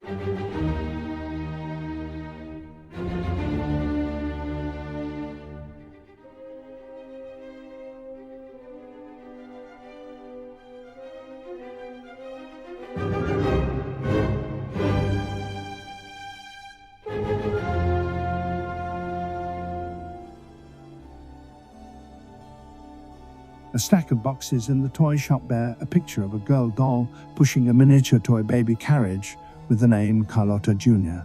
A stack of boxes in the toy shop bear a picture of a girl doll pushing a miniature toy baby carriage with the name Carlotta Junior.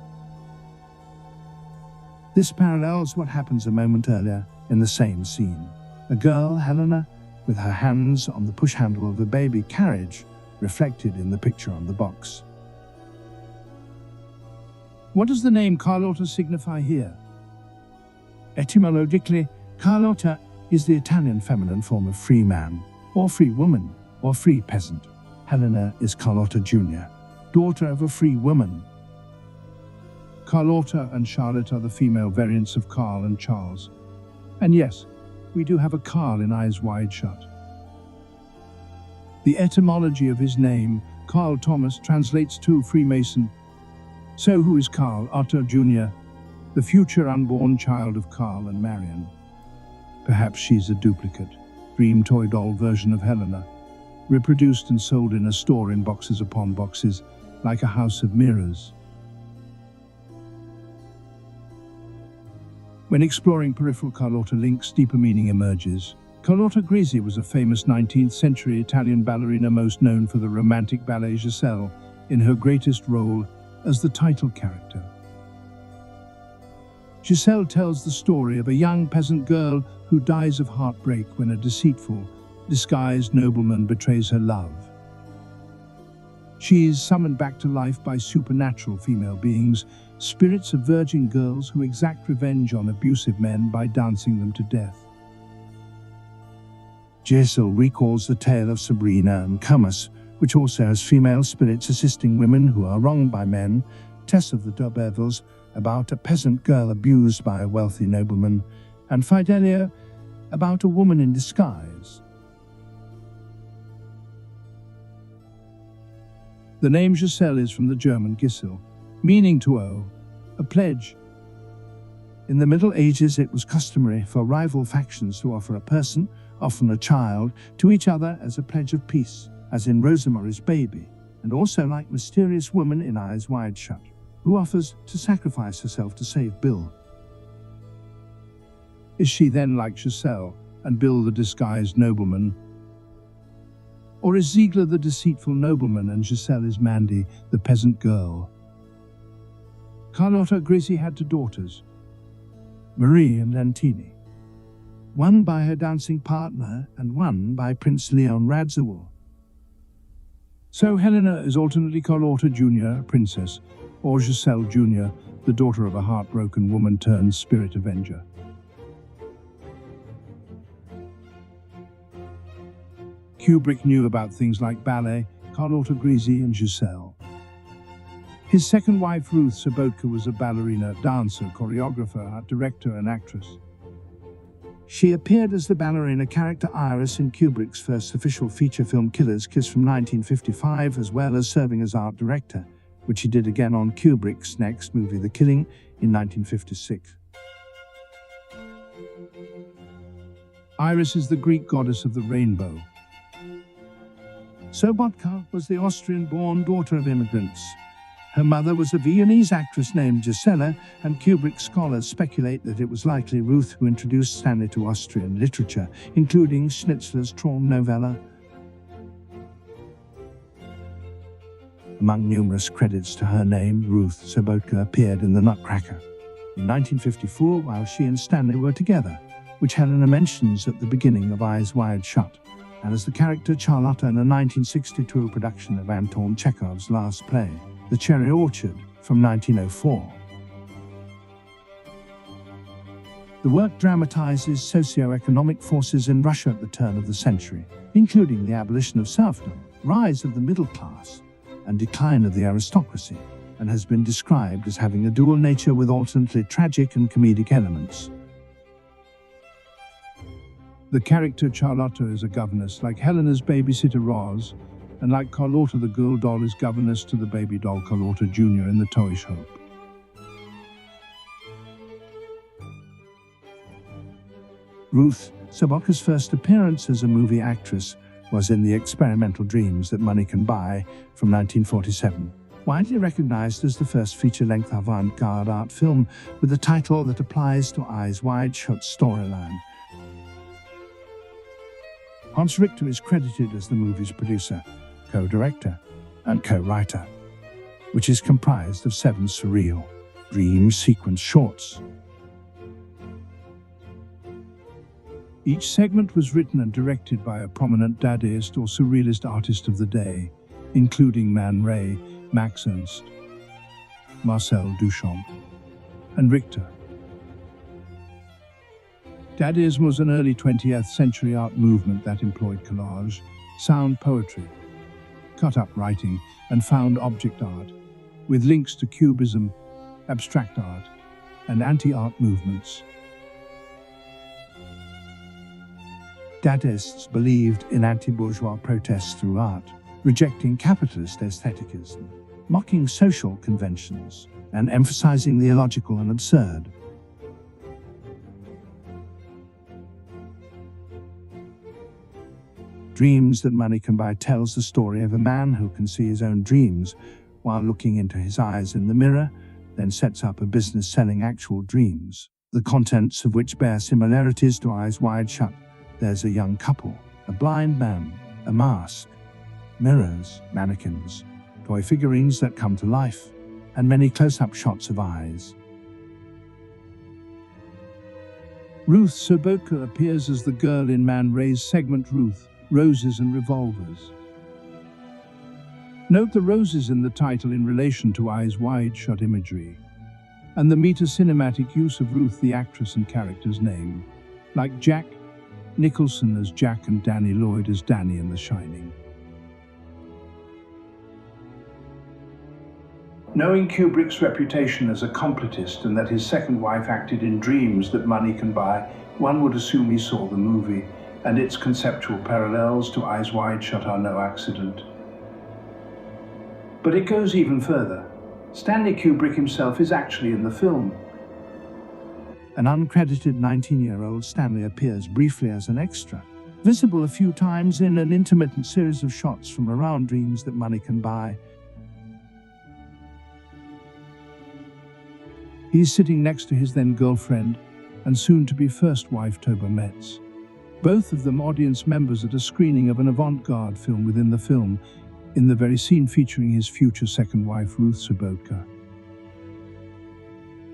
This parallels what happens a moment earlier in the same scene. A girl, Helena, with her hands on the push handle of a baby carriage, reflected in the picture on the box. What does the name Carlotta signify here? Etymologically, Carlotta is the Italian feminine form of free man, or free woman, or free peasant. Helena is Carlotta Junior, daughter of a free woman. Carlotta and Charlotte are the female variants of Carl and Charles. And yes, we do have a Carl in Eyes Wide Shut. The etymology of his name, Carl Thomas, translates to Freemason. So who is Carlotta Junior, the future unborn child of Carl and Marion? Perhaps she's a duplicate, dream toy doll version of Helena, reproduced and sold in a store in boxes upon boxes, like a house of mirrors. When exploring peripheral Carlotta links, deeper meaning emerges. Carlotta Grisi was a famous 19th century Italian ballerina most known for the romantic ballet Giselle, in her greatest role as the title character. Giselle tells the story of a young peasant girl who dies of heartbreak when a deceitful, disguised nobleman betrays her love. She is summoned back to life by supernatural female beings, spirits of virgin girls who exact revenge on abusive men by dancing them to death. Giselle recalls the tale of Sabrina and Camus, which also has female spirits assisting women who are wronged by men, Tess of the D'Urbervilles, about a peasant girl abused by a wealthy nobleman, and Fidelia, about a woman in disguise. The name Giselle is from the German Gisel, meaning to owe, a pledge. In the Middle Ages, it was customary for rival factions to offer a person, often a child, to each other as a pledge of peace, as in Rosemary's Baby, and also like mysterious woman in Eyes Wide Shut, who offers to sacrifice herself to save Bill. Is she then like Giselle and Bill the disguised nobleman? Or is Ziegler the deceitful nobleman and Giselle is Mandy, the peasant girl? Carlotta Grisi had two daughters, Marie and Lentini, one by her dancing partner and one by Prince Leon Radziwill. So Helena is alternately Carlotta Junior, princess, or Giselle Junior, the daughter of a heartbroken woman turned spirit avenger. Kubrick knew about things like ballet, Carlotta Grisi and Giselle. His second wife, Ruth Sobotka, was a ballerina, dancer, choreographer, art director and actress. She appeared as the ballerina character Iris in Kubrick's first official feature film Killer's Kiss from 1955, as well as serving as art director, which he did again on Kubrick's next movie The Killing in 1956. Iris is the Greek goddess of the rainbow. Sobotka was the Austrian-born daughter of immigrants. Her mother was a Viennese actress named Gisela, and Kubrick scholars speculate that it was likely Ruth who introduced Stanley to Austrian literature, including Schnitzler's Traum novella. Among numerous credits to her name, Ruth Sobotka appeared in The Nutcracker in 1954 while she and Stanley were together, which Helena mentions at the beginning of Eyes Wide Shut, and as the character Charlotta in a 1962 production of Anton Chekhov's last play, The Cherry Orchard, from 1904. The work dramatizes socio-economic forces in Russia at the turn of the century, including the abolition of serfdom, rise of the middle class, and decline of the aristocracy, and has been described as having a dual nature with alternately tragic and comedic elements. The character Charlotta is a governess like Helena's babysitter Roz, and like Carlotta the girl doll is governess to the baby doll Carlotta Junior in the Toyish Hope. Ruth Sobotka's first appearance as a movie actress was in The Experimental Dreams That Money Can Buy from 1947, widely recognized as the first feature-length avant-garde art film with a title that applies to Eyes Wide Shut's storyline. Hans Richter is credited as the movie's producer, co-director, and co-writer, which is comprised of 7 surreal, dream sequence shorts. Each segment was written and directed by a prominent Dadaist or Surrealist artist of the day, including Man Ray, Max Ernst, Marcel Duchamp, and Richter. Dadaism was an early 20th century art movement that employed collage, sound poetry, cut-up writing, and found object art, with links to Cubism, abstract art, and anti-art movements. Dadaists believed in anti-bourgeois protests through art, rejecting capitalist aestheticism, mocking social conventions, and emphasizing the illogical and absurd. Dreams That Money Can Buy tells the story of a man who can see his own dreams while looking into his eyes in the mirror, then sets up a business selling actual dreams, the contents of which bear similarities to Eyes Wide Shut. There's a young couple, a blind man, a mask, mirrors, mannequins, toy figurines that come to life, and many close-up shots of eyes. Ruth Sobotka appears as the girl in Man Ray's segment Ruth, Roses and Revolvers. Note the roses in the title in relation to Eyes Wide Shut imagery, and the meta-cinematic use of Ruth the actress and character's name, like Jack Nicholson as Jack and Danny Lloyd as Danny in The Shining. Knowing Kubrick's reputation as a completist and that his second wife acted in Dreams That Money Can Buy, one would assume he saw the movie, and its conceptual parallels to Eyes Wide Shut are no accident. But it goes even further. Stanley Kubrick himself is actually in the film. An uncredited 19-year-old Stanley appears briefly as an extra, visible a few times in an intermittent series of shots from around Dreams That Money Can Buy. He's sitting next to his then-girlfriend and soon-to-be first wife Toba Metz, both of them audience members at a screening of an avant-garde film within the film, in the very scene featuring his future second wife Ruth Sobotka.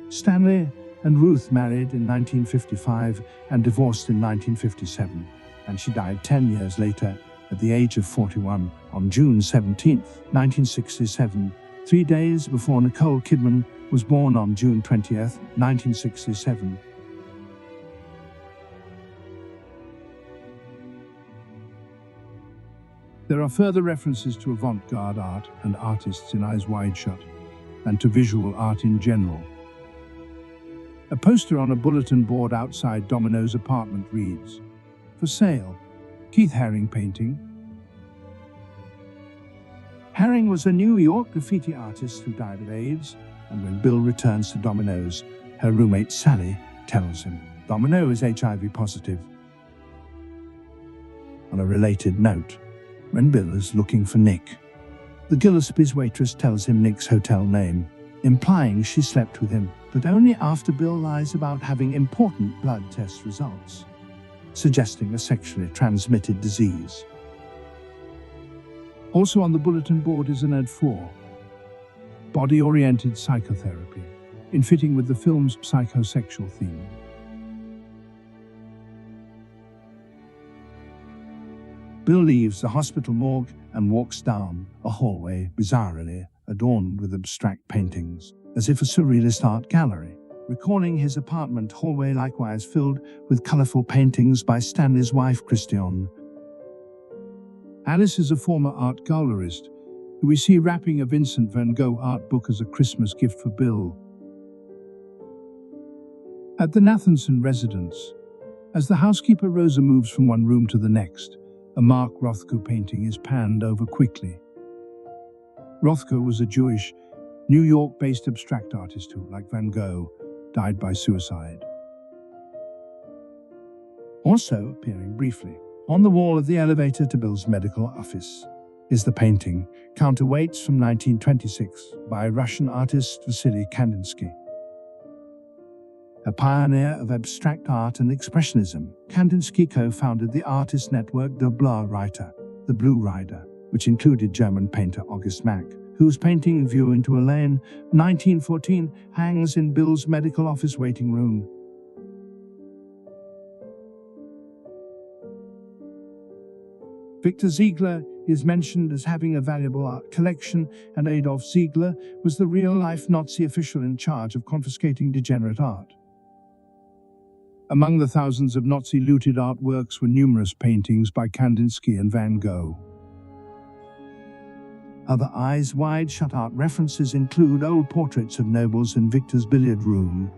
Stanley and Ruth married in 1955 and divorced in 1957, and she died 10 years later at the age of 41 on June 17, 1967, 3 days before Nicole Kidman was born on June 20, 1967. There are further references to avant-garde art and artists in Eyes Wide Shut, and to visual art in general. A poster on a bulletin board outside Domino's apartment reads, "For sale, Keith Haring painting." Haring was a New York graffiti artist who died of AIDS, and when Bill returns to Domino's, her roommate Sally tells him Domino is HIV positive. On a related note, when Bill is looking for Nick, the Gillespie's waitress tells him Nick's hotel name, implying she slept with him, but only after Bill lies about having important blood test results, suggesting a sexually transmitted disease. Also on the bulletin board is an ad for body-oriented psychotherapy, in fitting with the film's psychosexual theme. Bill leaves the hospital morgue and walks down a hallway bizarrely adorned with abstract paintings, as if a surrealist art gallery, recalling his apartment hallway likewise filled with colorful paintings by Stanley's wife Christiane. Alice is a former art gallerist, who we see wrapping a Vincent van Gogh art book as a Christmas gift for Bill. At the Nathanson residence, as the housekeeper Rosa moves from one room to the next, a Mark Rothko painting is panned over quickly. Rothko was a Jewish, New York-based abstract artist who, like Van Gogh, died by suicide. Also appearing briefly on the wall of the elevator to Bill's medical office is the painting Counterweights from 1926 by Russian artist Vasily Kandinsky. A pioneer of abstract art and expressionism, Kandinsky co-founded the artist network Der Blaue Reiter, the Blue Rider, which included German painter August Mack, whose painting View into a Lane, 1914, hangs in Bill's medical office waiting room. Victor Ziegler is mentioned as having a valuable art collection, and Adolf Ziegler was the real-life Nazi official in charge of confiscating degenerate art. Among the thousands of Nazi-looted artworks were numerous paintings by Kandinsky and Van Gogh. Other eyes-wide-shut art references include old portraits of nobles in Victor's billiard room,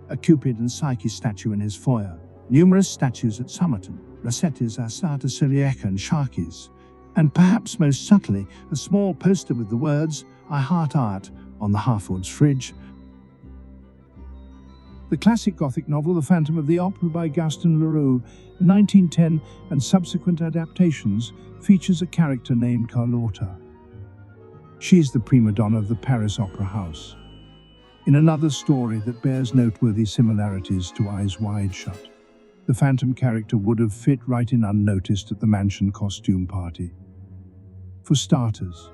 a Cupid and Psyche statue in his foyer, numerous statues at Somerton, Rossetti's Astarte Celiaca and Sharkey's, and perhaps most subtly, a small poster with the words, "I heart art," on the Harford's fridge. The classic Gothic novel The Phantom of the Opera by Gaston Leroux, 1910, and subsequent adaptations, features a character named Carlotta. She's the prima donna of the Paris Opera House. In another story that bears noteworthy similarities to Eyes Wide Shut, the Phantom character would have fit right in unnoticed at the mansion costume party. For starters,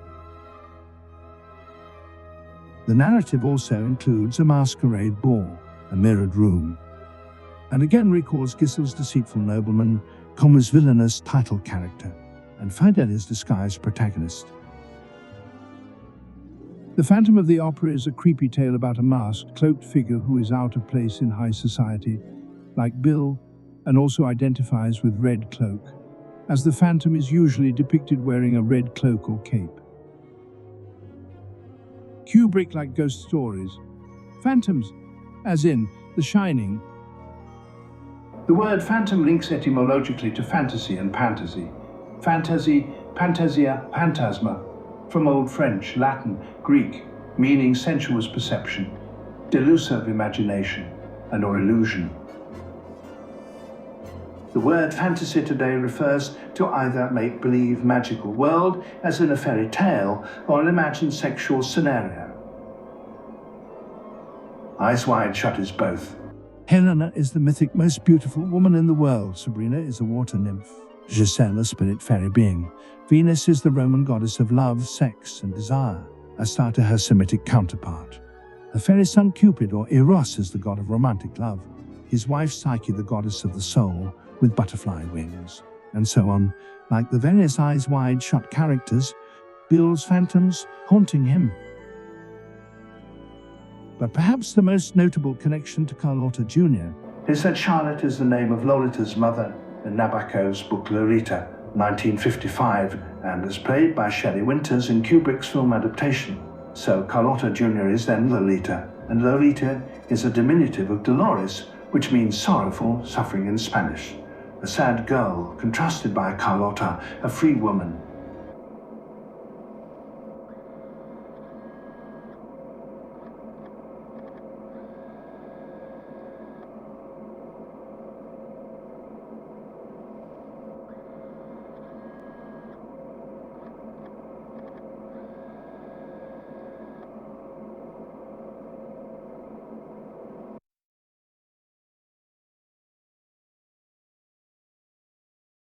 the narrative also includes a masquerade ball, a mirrored room, and again recalls Giselle's deceitful nobleman, Coma's villainous title character, and Fidelia's disguised protagonist. The Phantom of the Opera is a creepy tale about a masked, cloaked figure who is out of place in high society, like Bill, and also identifies with Red Cloak, as the Phantom is usually depicted wearing a red cloak or cape. Kubrick liked ghost stories. Phantoms, as in The Shining. The word phantom links etymologically to fantasy and pantasy. Fantasy, pantasia, phantasma, from Old French, Latin, Greek, meaning sensuous perception, delusive imagination, and or illusion. The word fantasy today refers to either make-believe magical world, as in a fairy tale, or an imagined sexual scenario. Eyes Wide Shut is both. Helena is the mythic most beautiful woman in the world. Sabrina is a water nymph. Giselle, a spirit fairy being. Venus is the Roman goddess of love, sex, and desire, Astarte her Semitic counterpart. The fairy son Cupid, or Eros, is the god of romantic love. His wife Psyche, the goddess of the soul, with butterfly wings, and so on, like the various Eyes Wide Shut characters, Bill's phantoms haunting him. But perhaps the most notable connection to Carlotta Junior is that Charlotte is the name of Lolita's mother in Nabokov's book Lolita, 1955, and is played by Shelley Winters in Kubrick's film adaptation. So Carlotta Junior is then Lolita, and Lolita is a diminutive of Dolores, which means sorrowful, suffering in Spanish. A sad girl, contrasted by Carlotta, a free woman,